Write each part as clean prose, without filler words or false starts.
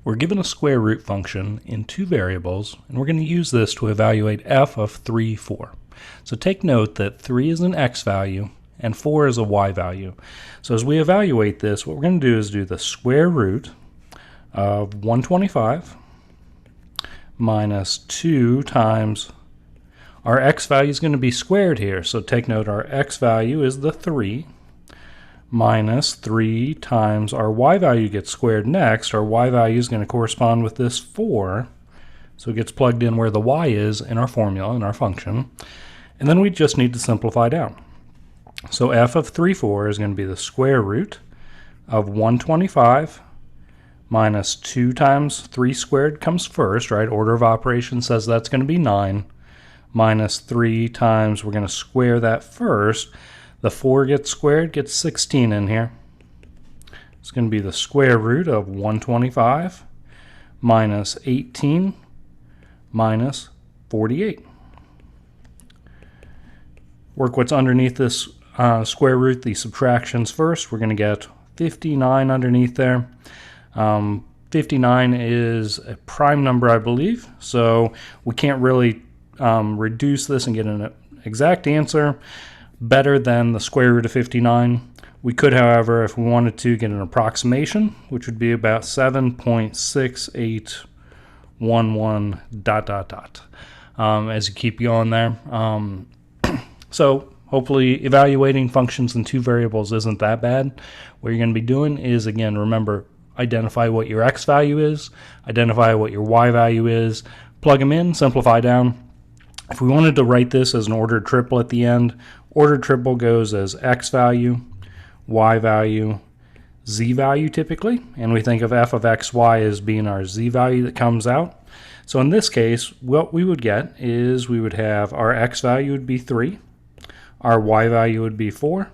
We're given a square root function in two variables, and we're going to use this to evaluate f of 3, 4. So take note that 3 is an x value and 4 is a y value. So as we evaluate this, what we're going to do is do the square root of 125 minus 2 times our x value is going to be squared here. So take note our x value is the 3 minus 3 times our y value gets squared next. Our y value is going to correspond with this 4. So it gets plugged in where the y is in our formula, in our function. And then we just need to simplify down. So f of 3, 4 is going to be the square root of 125 minus 2 times 3 squared comes first, right? Order of operations says that's going to be 9, minus 3 times, we're going to square that first. The 4 gets squared, gets 16 in here. It's going to be the square root of 125 minus 18 minus 48. Work what's underneath this square root, the subtractions first. We're going to get 59 underneath there. 59 is a prime number, I believe, so we can't really reduce this and get an exact answer better than the square root of 59. We could, however, if we wanted to, get an approximation, which would be about 7.6811 ... as you keep going there. So hopefully evaluating functions in two variables isn't that bad. What you're going to be doing is, again, remember, identify what your x value is, identify what your y value is, plug them in, simplify down. If we wanted to write this as an ordered triple at the end, ordered triple goes as x value, y value, z value typically, and we think of f of xy as being our z value that comes out. So in this case, what we would get is we would have our x value would be 3, our y value would be 4,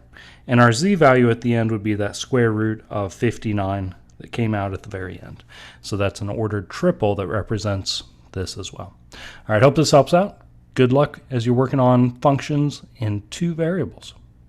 and our z value at the end would be that square root of 59 that came out at the very end. So that's an ordered triple that represents this as well. All right, hope this helps out. Good luck as you're working on functions in two variables.